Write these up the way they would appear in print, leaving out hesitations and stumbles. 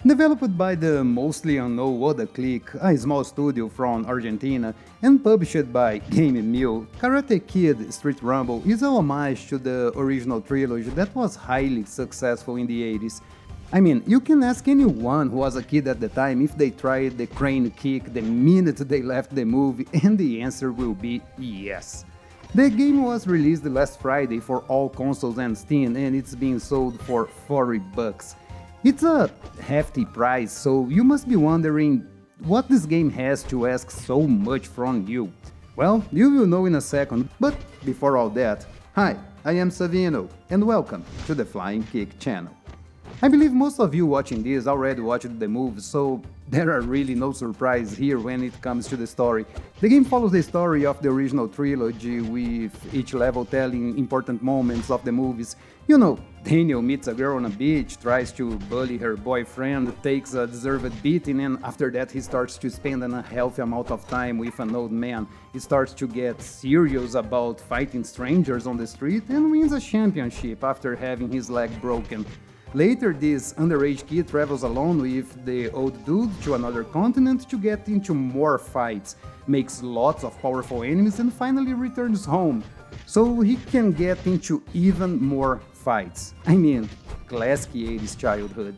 Developed by the mostly unknown Oda Click, a small studio from Argentina, and published by Game Mill, Karate Kid Street Rumble is a homage to the original trilogy that was highly successful in the 80s. I mean, you can ask anyone who was a kid at the time if they tried the crane kick the minute they left the movie, and the answer will be yes. The game was released last Friday for all consoles and Steam, and it's being sold for $40. It's a hefty price, so you must be wondering what this game has to ask so much from you. Well, you will know in a second, but before all that, hi, I am Savino, and welcome to the Flying Kick channel. I believe most of you watching this already watched the movie, so there are really no surprises here when it comes to the story. The game follows the story of the original trilogy, with each level telling important moments of the movies. You know, Daniel meets a girl on a beach, tries to bully her boyfriend, takes a deserved beating, and after that he starts to spend an unhealthy amount of time with an old man. He starts to get serious about fighting strangers on the street and wins a championship after having his leg broken. Later, this underage kid travels alone with the old dude to another continent to get into more fights, makes lots of powerful enemies, and finally returns home, so he can get into even more fights. I mean, classic 80s childhood.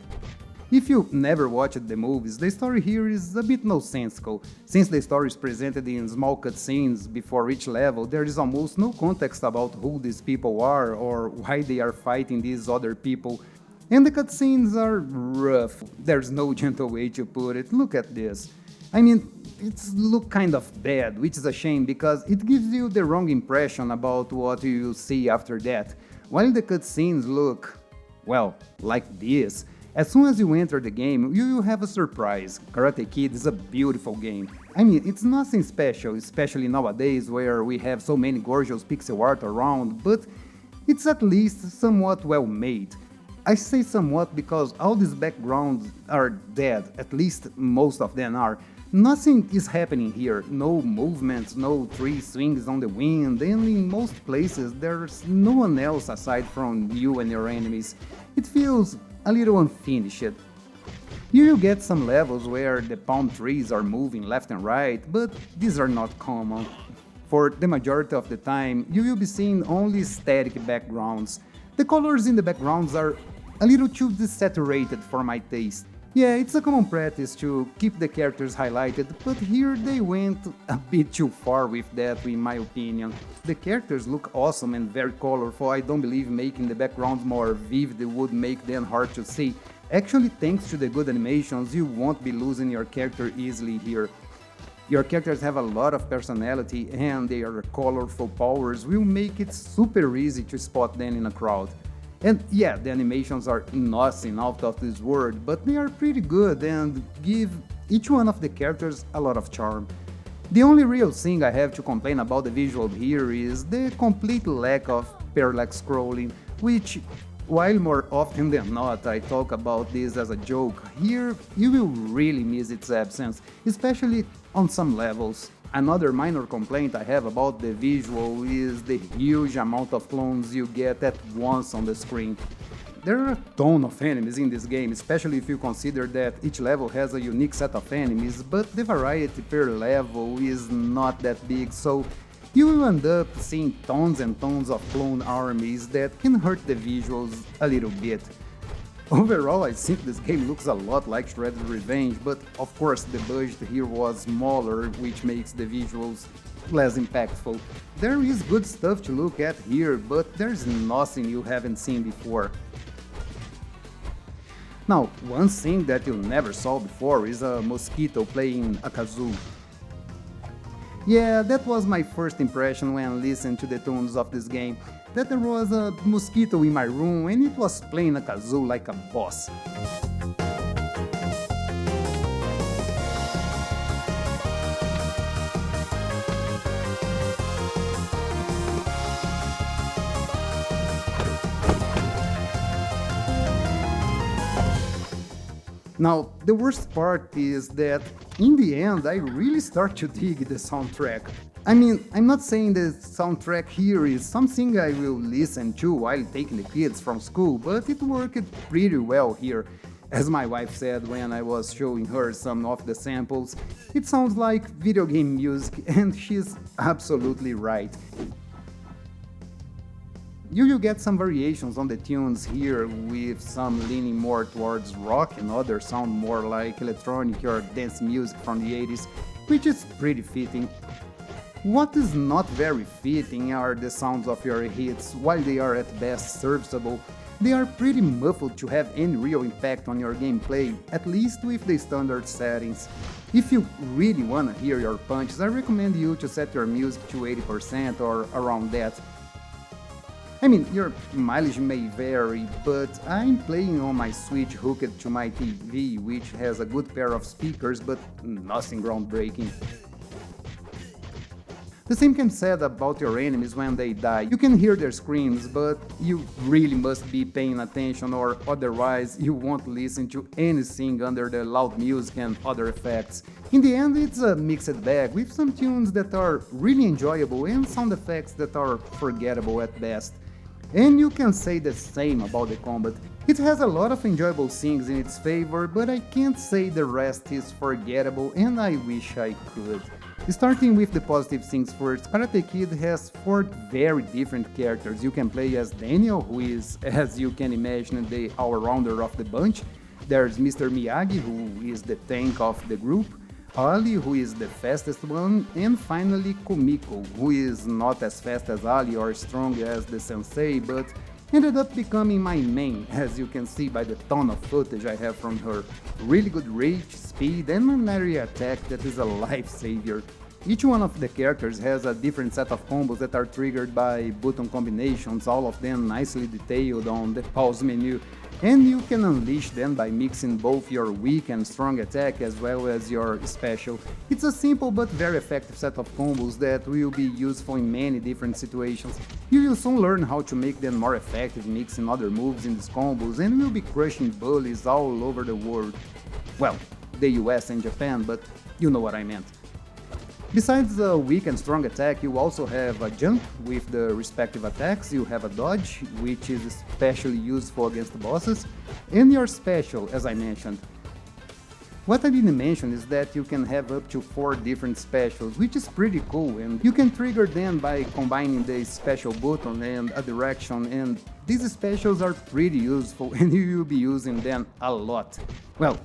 If you never watched the movies, the story here is a bit nonsensical. Since the story is presented in small cutscenes before each level, there is almost no context about who these people are or why they are fighting these other people. And the cutscenes are rough. There's no gentle way to put it. Look at this. I mean, it's look kind of bad, which is a shame because it gives you the wrong impression about what you see after that. While the cutscenes look, well, like this, as soon as you enter the game, you will have a surprise. Karate Kid is a beautiful game. I mean, it's nothing special, especially nowadays where we have so many gorgeous pixel art around, but it's at least somewhat well made. I say somewhat because all these backgrounds are dead, at least most of them are. Nothing is happening here, no movements, no tree swings on the wind, and in most places there's no one else aside from you and your enemies. It feels a little unfinished. You will get some levels where the palm trees are moving left and right, but these are not common. For the majority of the time, you will be seeing only static backgrounds. The colors in the backgrounds are a little too desaturated for my taste. Yeah, it's a common practice to keep the characters highlighted, but here they went a bit too far with that in my opinion. The characters look awesome and very colorful. I don't believe making the backgrounds more vivid would make them hard to see. Actually, thanks to the good animations, you won't be losing your character easily here. Your characters have a lot of personality and their colorful powers will make it super easy to spot them in a crowd. And yeah, the animations are nothing out of this world, but they are pretty good and give each one of the characters a lot of charm. The only real thing I have to complain about the visual here is the complete lack of parallax scrolling, which, while more often than not I talk about this as a joke, here you will really miss its absence, especially on some levels. Another minor complaint I have about the visual is the huge amount of clones you get at once on the screen. There are a ton of enemies in this game, especially if you consider that each level has a unique set of enemies, but the variety per level is not that big, so you will end up seeing tons and tons of clone armies that can hurt the visuals a little bit. Overall, I think this game looks a lot like Shredder's Revenge, but of course the budget here was smaller, which makes the visuals less impactful. There is good stuff to look at here, but there's nothing you haven't seen before. Now, one thing that you never saw before is a mosquito playing a kazoo. Yeah, that was my first impression when listening to the tunes of this game, that there was a mosquito in my room and it was playing a kazoo like a boss. Now, the worst part is that in the end I really start to dig the soundtrack. I mean, I'm not saying the soundtrack here is something I will listen to while taking the kids from school, but it worked pretty well here. As my wife said when I was showing her some of the samples, it sounds like video game music, and she's absolutely right. You will get some variations on the tunes here, with some leaning more towards rock and others sound more like electronic or dance music from the 80s, which is pretty fitting. What is not very fitting are the sounds of your hits. While they are at best serviceable, they are pretty muffled to have any real impact on your gameplay, at least with the standard settings. If you really wanna hear your punches, I recommend you to set your music to 80% or around that. I mean, your mileage may vary, but I'm playing on my Switch hooked to my TV, which has a good pair of speakers, but nothing groundbreaking. The same can be said about your enemies when they die. You can hear their screams, but you really must be paying attention, or otherwise you won't listen to anything under the loud music and other effects. In the end, it's a mixed bag, with some tunes that are really enjoyable and sound effects that are forgettable at best. And you can say the same about the combat. It has a lot of enjoyable things in its favor, but I can't say the rest is forgettable, and I wish I could. Starting with the positive things first, Karate Kid has 4 very different characters. You can play as Daniel, who is, as you can imagine, the all-rounder of the bunch. There's Mr. Miyagi, who is the tank of the group, Ali, who is the fastest one, and finally Kumiko, who is not as fast as Ali or strong as the sensei, but ended up becoming my main, as you can see by the ton of footage I have from her. Really good reach, speed, and an area attack that is a lifesaver. Each one of the characters has a different set of combos that are triggered by button combinations, all of them nicely detailed on the pause menu, and you can unleash them by mixing both your weak and strong attack as well as your special. It's a simple but very effective set of combos that will be useful in many different situations. You will soon learn how to make them more effective mixing other moves in these combos, and will be crushing bullies all over the world. Well, the US and Japan, but you know what I meant. Besides the weak and strong attack, you also have a jump with the respective attacks, you have a dodge, which is especially useful against bosses, and your special, as I mentioned. What I didn't mention is that you can have up to 4 different specials, which is pretty cool, and you can trigger them by combining the special button and a direction, and these specials are pretty useful and you will be using them a lot. Well,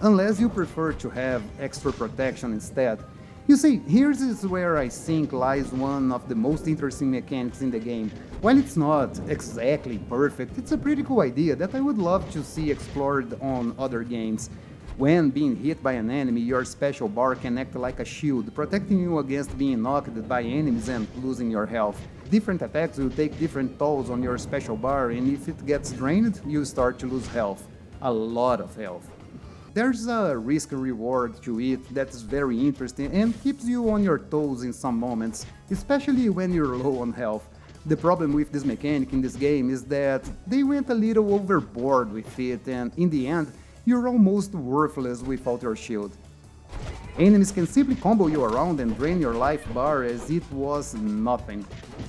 unless you prefer to have extra protection instead. You see, here's is where I think lies one of the most interesting mechanics in the game. While it's not exactly perfect, it's a pretty cool idea that I would love to see explored on other games. When being hit by an enemy, your special bar can act like a shield, protecting you against being knocked by enemies and losing your health. Different attacks will take different tolls on your special bar, and if it gets drained, you start to lose health. A lot of health. There's a risk-reward to it that's very interesting and keeps you on your toes in some moments, especially when you're low on health. The problem with this mechanic in this game is that they went a little overboard with it, and in the end, you're almost worthless without your shield. Enemies can simply combo you around and drain your life bar as it was nothing,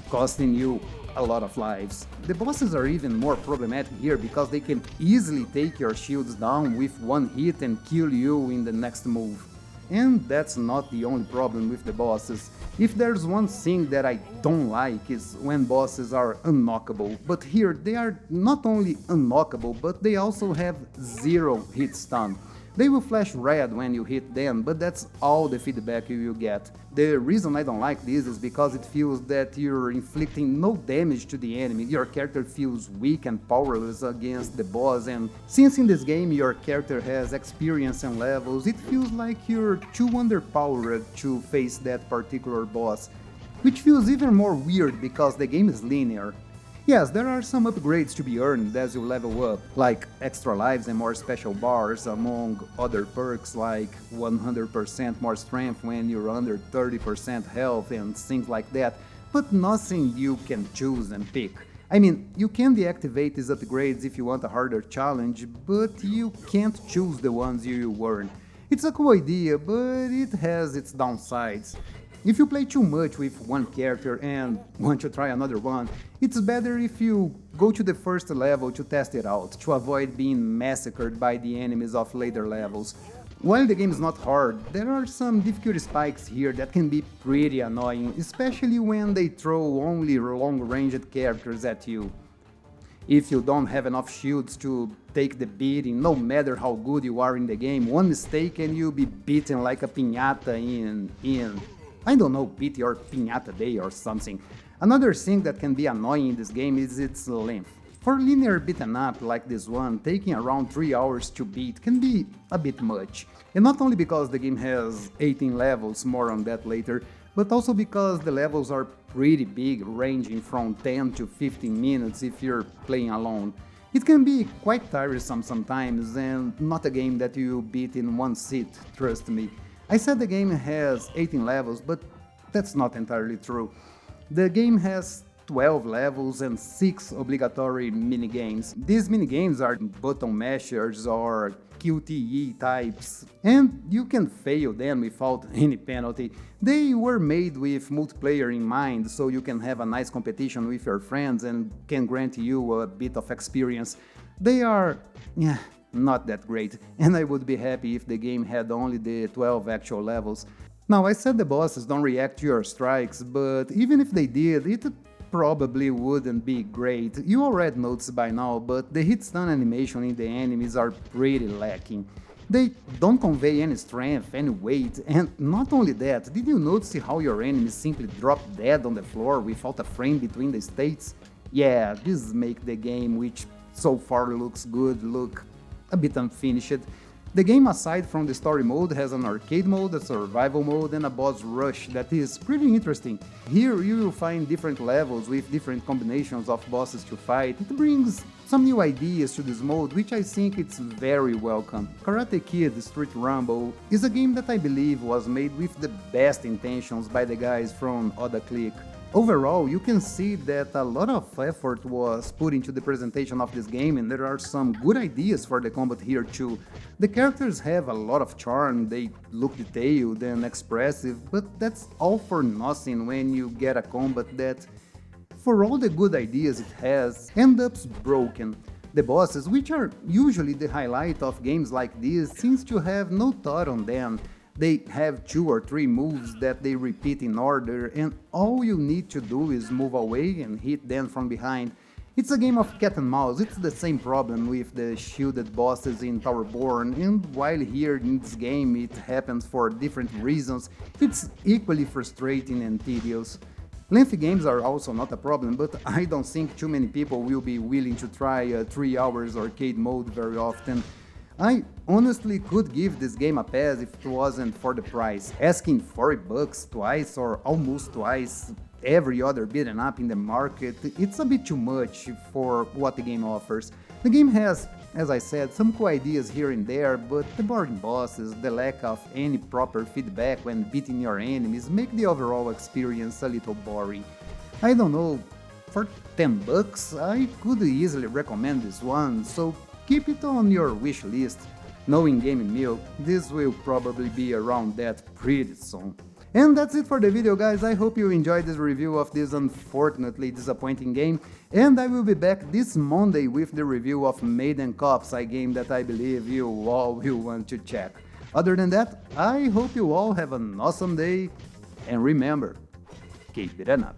costing you a lot of lives. The bosses are even more problematic here because they can easily take your shields down with one hit and kill you in the next move. And that's not the only problem with the bosses. If there's one thing that I don't like is when bosses are unknockable, but here they are not only unknockable, but they also have 0 hit stun. They will flash red when you hit them, but that's all the feedback you will get. The reason I don't like this is because it feels that you're inflicting no damage to the enemy, your character feels weak and powerless against the boss, and since in this game your character has experience and levels, it feels like you're too underpowered to face that particular boss, which feels even more weird because the game is linear. Yes, there are some upgrades to be earned as you level up, like extra lives and more special bars, among other perks like 100% more strength when you're under 30% health and things like that, but nothing you can choose and pick. I mean, you can deactivate these upgrades if you want a harder challenge, but you can't choose the ones you earn. It's a cool idea, but it has its downsides. If you play too much with one character and want to try another one, it's better if you go to the first level to test it out, to avoid being massacred by the enemies of later levels. While the game is not hard, there are some difficulty spikes here that can be pretty annoying, especially when they throw only long-ranged characters at you. If you don't have enough shields to take the beating, no matter how good you are in the game, one mistake and you'll be beaten like a piñata in I don't know, beat your piñata day or something. Another thing that can be annoying in this game is its length. For linear beaten up like this one, taking around 3 hours to beat can be a bit much. And not only because the game has 18 levels, more on that later, but also because the levels are pretty big, ranging from 10 to 15 minutes if you're playing alone. It can be quite tiresome sometimes and not a game that you beat in one sit, trust me. I said the game has 18 levels, but that's not entirely true. The game has 12 levels and 6 obligatory minigames. These minigames are button mashers or QTE types, and you can fail them without any penalty. They were made with multiplayer in mind, so you can have a nice competition with your friends and can grant you a bit of experience. They are, not that great, and I would be happy if the game had only the 12 actual levels. Now, I said the bosses don't react to your strikes, but even if they did, it probably wouldn't be great. You already noticed by now, but the hit stun animation in the enemies are pretty lacking. They don't convey any strength, any weight, and not only that, did you notice how your enemies simply drop dead on the floor without a frame between the states? Yeah, this makes the game, which so far looks good, look a bit unfinished. The game, aside from the story mode, has an arcade mode, a survival mode, and a boss rush that is pretty interesting. Here you will find different levels with different combinations of bosses to fight. It brings some new ideas to this mode, which I think it's very welcome. Karate Kid Street Rumble is a game that I believe was made with the best intentions by the guys from Oda Click. Overall, you can see that a lot of effort was put into the presentation of this game, and there are some good ideas for the combat here too. The characters have a lot of charm, they look detailed and expressive, but that's all for nothing when you get a combat that, for all the good ideas it has, ends up broken. The bosses, which are usually the highlight of games like this, seems to have no thought on them. They have 2 or 3 moves that they repeat in order, and all you need to do is move away and hit them from behind. It's a game of cat and mouse. It's the same problem with the shielded bosses in Towerborn, and while here in this game it happens for different reasons, it's equally frustrating and tedious. Lengthy games are also not a problem, but I don't think too many people will be willing to try a 3 hours arcade mode very often. I honestly could give this game a pass if it wasn't for the price. Asking $40 twice or almost twice every other beat'em up in the market, it's a bit too much for what the game offers. The game has, as I said, some cool ideas here and there, but the boring bosses, the lack of any proper feedback when beating your enemies make the overall experience a little boring. I don't know, for $10 I could easily recommend this one, so keep it on your wish list. Knowing Gaming Milk, this will probably be around that pretty soon. And that's it for the video, guys. I hope you enjoyed this review of this unfortunately disappointing game, and I will be back this Monday with the review of Maiden Cops, a game that I believe you all will want to check. Other than that, I hope you all have an awesome day, and remember, keep it up.